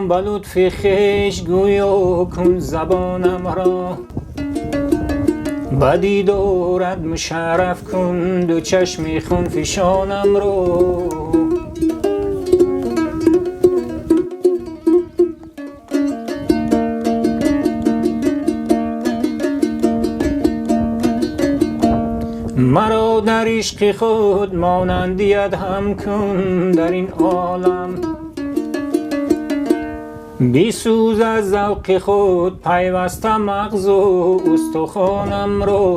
جان به لطف خویش گویا کن زبانم را، بدی دارد مشرف کن دو چشم خون فشانم را. مرا در عشق خود مانندیت هم کن در این عالم، بی سوز از ذوق خود پیوسته مغز و استخوانم را.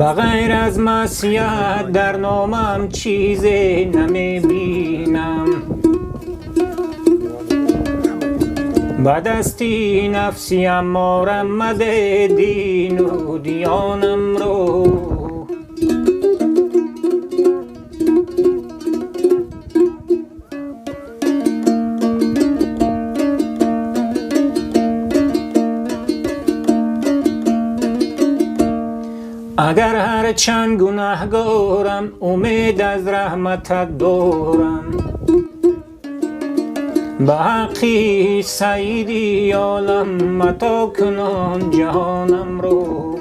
بغیر از معصیت در نامم چیزی نمی بینم، به دستی نفسی امارم مده دین و دیانم رو. اگر هر چند گناهگارم امید از رحمتت دارم، به حقی سیدی عالم متا کنان جهانم رو.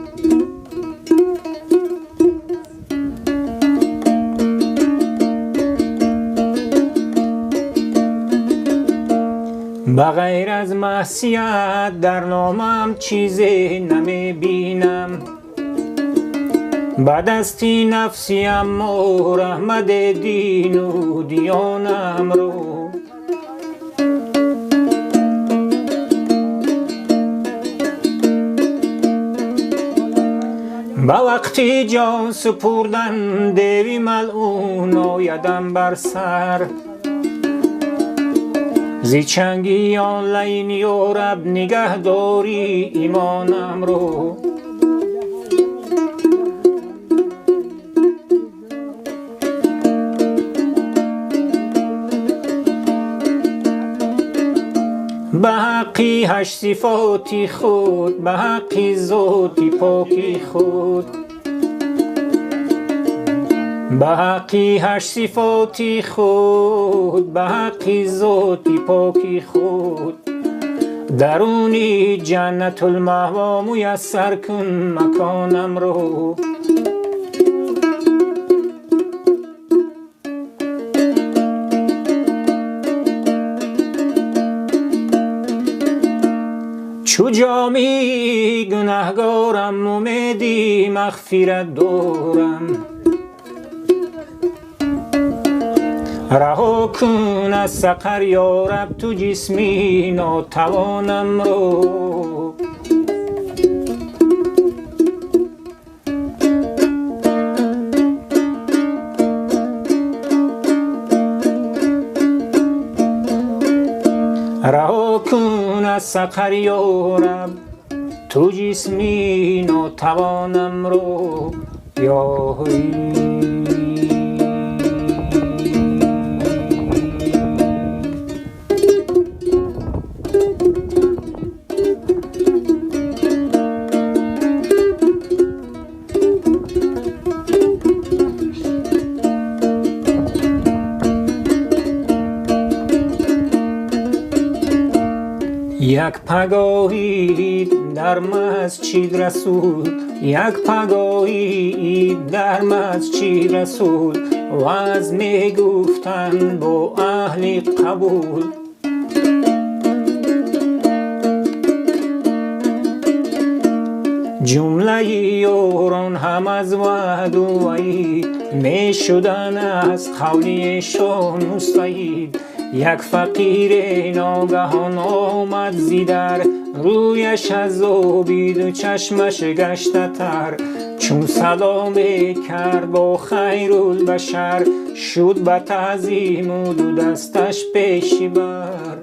بغیر از معصیت در نامم چیزی نمی بینم، به دستی نفسی اما رحمت دین و دیانم رو. به وقتی جان سپردن دیوی ملعون آیدم بر سر، زی چنگی آن لین یارب نگه داری ایمانم رو. به حقی هشت صفاتی خود، به حقی ذاتی پاکی خود، به حقی هشت صفاتی خود، به حقی ذاتی پاکی خود، درونی جنت المأوا میسر کن مکانم رو. چو جامی گناهگارم امیدی مغفرت دارم، رها کن از سقر یارب تو جسمی ناتوانم رو. رها کن از سقر یارب تو جسمی ناتوانم رو. یا یک پگاهی در مسجد رسول، یک پگاهی در مسجد رسول، واز می گفتن با اهل قبول. جمله یاران هم از وعد و وعید می شدن از قولیشان مستعید. یک فقیر ناگهان آمد زیدر، رویش از آبید و چشمش گشته تر. چون سلام کرد با خیرالبشر، شد به تعظیم و دو دستش پیش بر.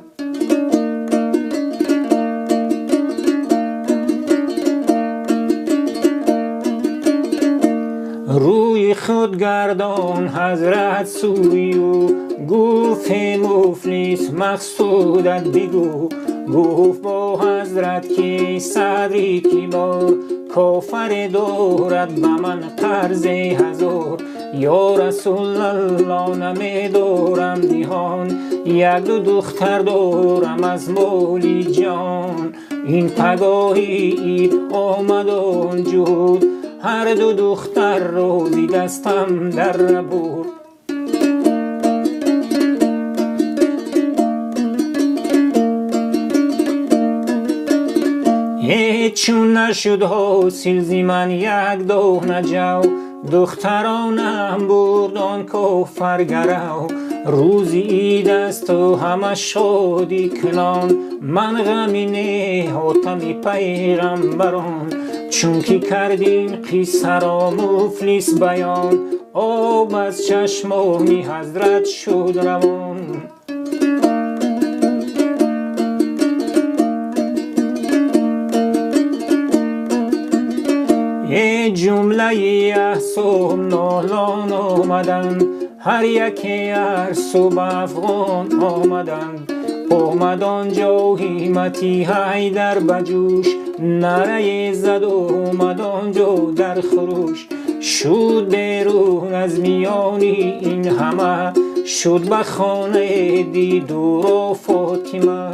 روی خود گردان حضرت سوی و گفت مفلس مقصودت بگو. گفت با حضرت که صدری که بار کافر دارد به من قرض 1000. یا رسول الله نمی دارم نهان، یک دو دختر دارم از مالی جان. این پگاهی عید آمد آنجود، هر دو دختر رو زی دستم در برد. چون نشد حاصل زی من یک دانه جو، دخترانم برد آن کافر گرو. روزی عید است و همه شادی کنان، من غمی نهادم پیغمبران. چون که کردیم قصه را مفلس بیان، آب از چشمان حضرت شد روان. جمله احساب نالان آمدند، هر یکی هر صبح افغان آمدند. آمد آنجا همتی حیدر بجوش، نره زد آمد آنجا در خروش. شد بیرون از میانی این همه، شد به خانه دیدور و فاطمه.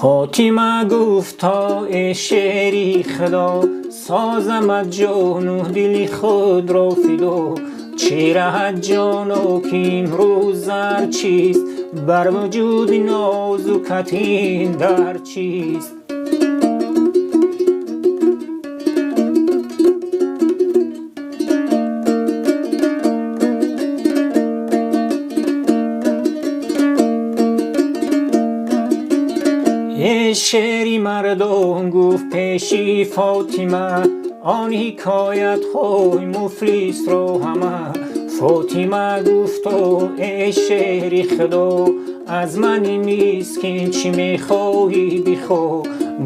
فاطمه گفتا ای شیری خدا، سازم از جان و دل خود را فدا. چه رهد جانا که امروز زر چیست، بر وجود نازکت این در چیست. شعری مردان گفت پیشی فاطمه، آن حکایت های مفلس را همه. فاطمه گفتا ای شعری خدا، از من مسکین چی میخواهی بخوا.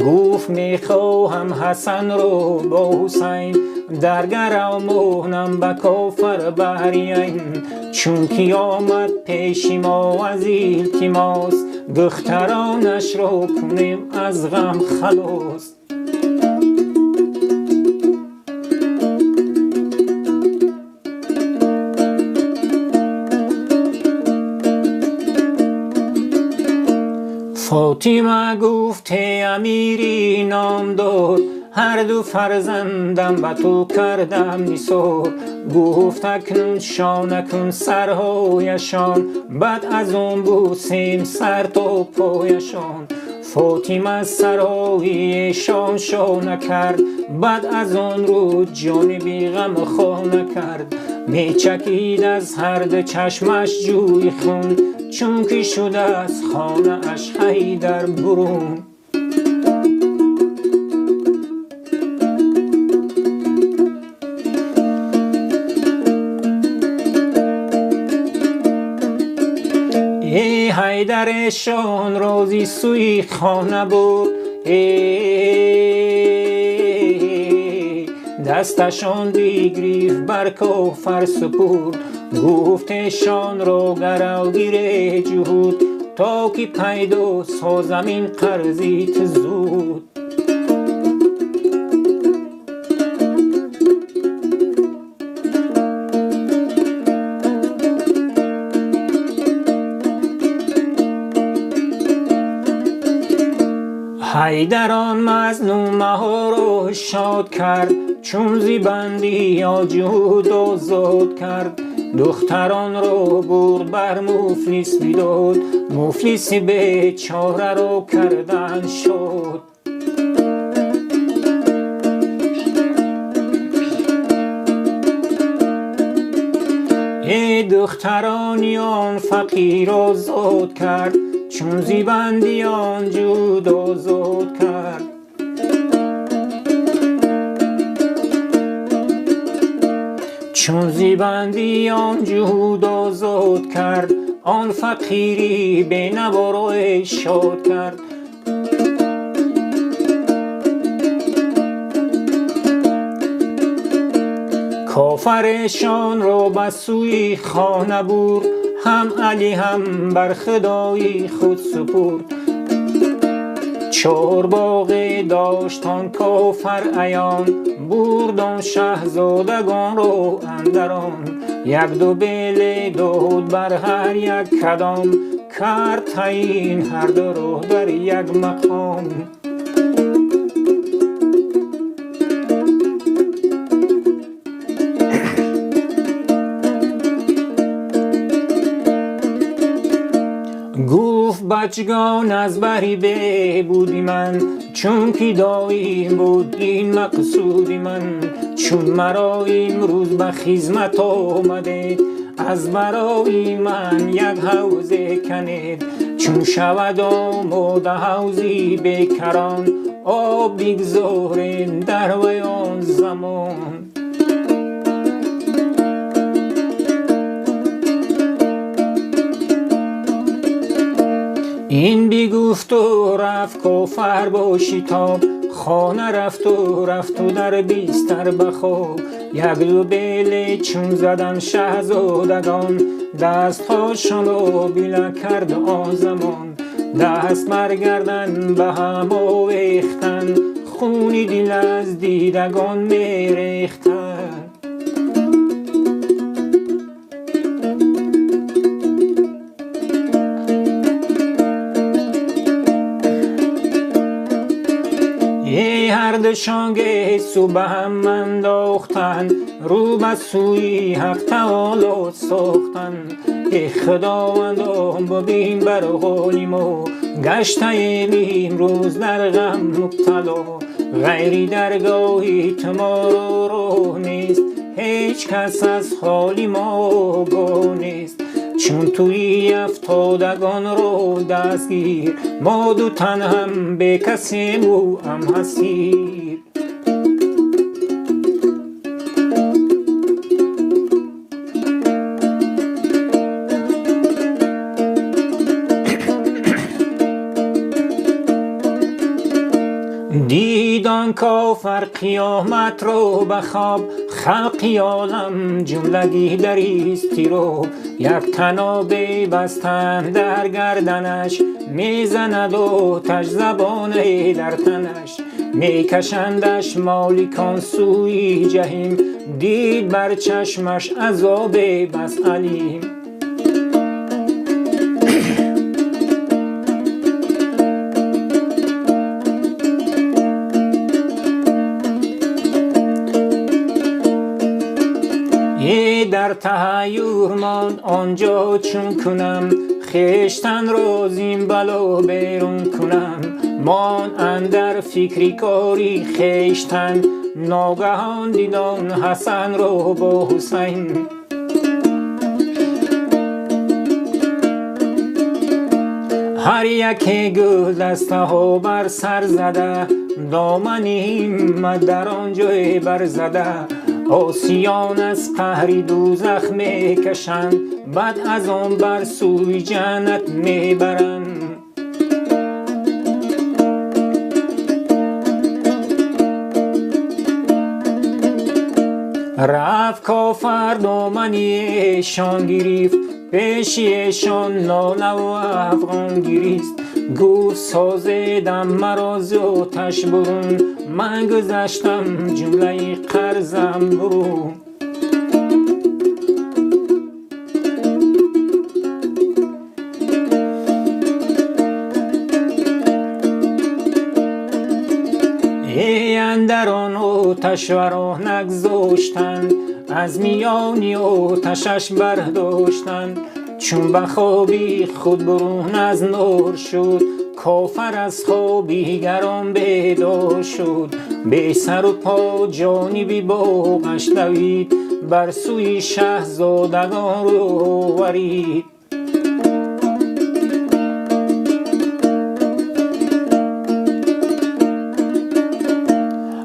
گفت میخواهم حسن رو با حسین، درگر مهنم به کافر برین. چون که آمد پیش ما از التماس، دخترانش را کنیم از غم خلاص. فاطمه گفت امیری نام داد، هر دو فرزندم به تو کردم نثار. گفت اکنون شانه کن سرهایشان، بعد از آن بوسیم سر تا پایشان. فاطمه سرهایشان شانه کرد، بعد از آن رو جان بی غم خانه کرد. می چکید از هر دو چشمش جوی خون، چون که شده از خانه اش حیدر برون. حیدرشان روزی سوی خانه برد، دستشان بگریفت بر کافر سپرد. گفتشان را گروگیر جهود، تا که پیدا سازم این قرضیت زود. حیدران مظلومه ها را شاد کرد، چون زیبندی یا جهود آزاد کرد. دختران را برد بر مفلس بداد، مفلس بیچاره را کردن شد. ای دخترانیان فقیر آزاد کرد، چون زیبندیان جود آزاد کرد. چون زیبندیان جهود آزاد کرد، آن فقیری به نوارای شاد کرد. کافرشان را به سوی خانه برد، هم علی هم بر خدای خود سپرد. چار باغ داشتان کافر عیان، بردان شهزادگان را اندران. یک دو بیل داد بر هر یک کدام، کرد تعیین هر دو را در یک مقام. گفت بچگان از بری بودی من، چون که دایم بود این مقصودی من. چون مرا امروز به خدمت آمده، از برای من یک حوضه کنید. چون شود آماده حوضی بکران، آب بگذارین در ویان زمان. این بگفت و رفت کافر با شتاب، خانه رفت و در بستر بخواب. یک دو بیل چون زدن شهزادگان، دستهاشان را بله کرد آن زمان. دست برگردن به هم آویختن، خون دل از دیدگان میریختن. هر دشان گیسو به هم انداختن، رو به سوی حق تعالی ساختن. ای خداوندان ببین بر حال ما، گشته ایم امروز در غم مبتلا. غیری درگاهی ما را نیست، هیچ کس از حال ما آگاه نیست. چون توی افتادگان رو دستگیر، ما دو تن هم به کسیم و هم حسیر. دیدان کافر قیامت رو بخواب، خلقی عالم جملگی در اضطراب. یک تنابه بستن در گردنش، میزند آتش زبانه در تنش. میکشندش مالکان سوی جهیم، دید بر چشمش عذاب بس علیم. در تحیر ماند آنجا چون کنم، خیشتن را زین بلا بیرون کنم. مان اندر فکری کاری خیشتن، ناگهان دیدان حسن را با حسین. هر یک گل دسته ها بر سر زده، دامن همت در آنجای بر زده. آسیان از قهر دوزخ میکشند، بعد از آن بر سوی جنت میبرند. رفت کافر دامنیشان گرفت، پیشیشان ناله و افغان گریست. گفت سازیدم مرا ز آتش برون، من گذشتم جمله قرضم برون. ای اندر آن آتش ورا نگذاشتند، از میانی آتشش برداشتند. چون به خوابی خود برون از نور شد، کافر از خوابی گران بیدار شد. بی سر و پا جانبی باغش دوید، بر سوی شهزادگان رو ورید.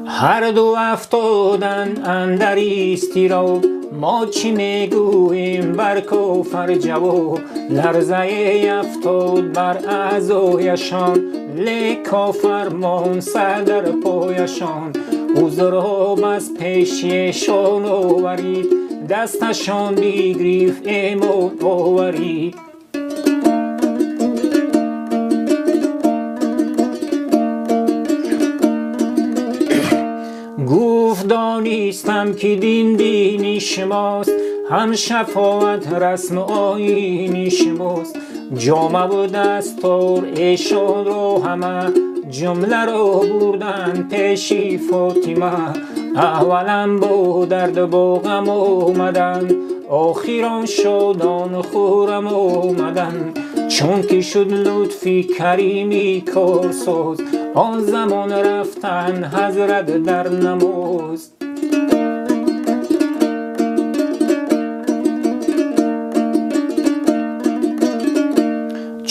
هر دو افتادند اندر اضطراب، ما چی میگوییم بر کافر جواب. لرزه افتاد بر اعضایشان، لیک کافر مان سر در پایشان. عذرا از پیششان آورید دستشان بگریف ایمان آورید گفت دانستم که دین دین شماست هم شفاعت رسم آیین شماست جامه و دستار ایشان را همه جمله را بردن پیش فاطمه اولم با درد با غم آمدن آخران شادان خورم آمدن چون که شد لطفی کریمی کارساز آن زمان رفتن حضرت در نماز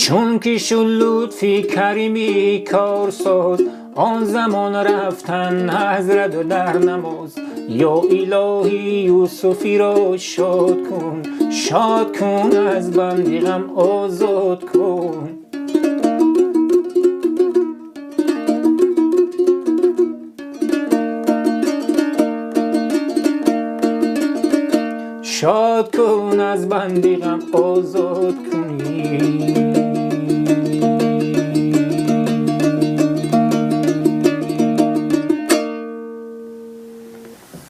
چون که شد لطفی کریمی کارساز آن زمان رفتن حضرت در نماز یا الهی یوسفی را شاد کن از بند غم آزاد کن شاد کن از بند غم آزاد کن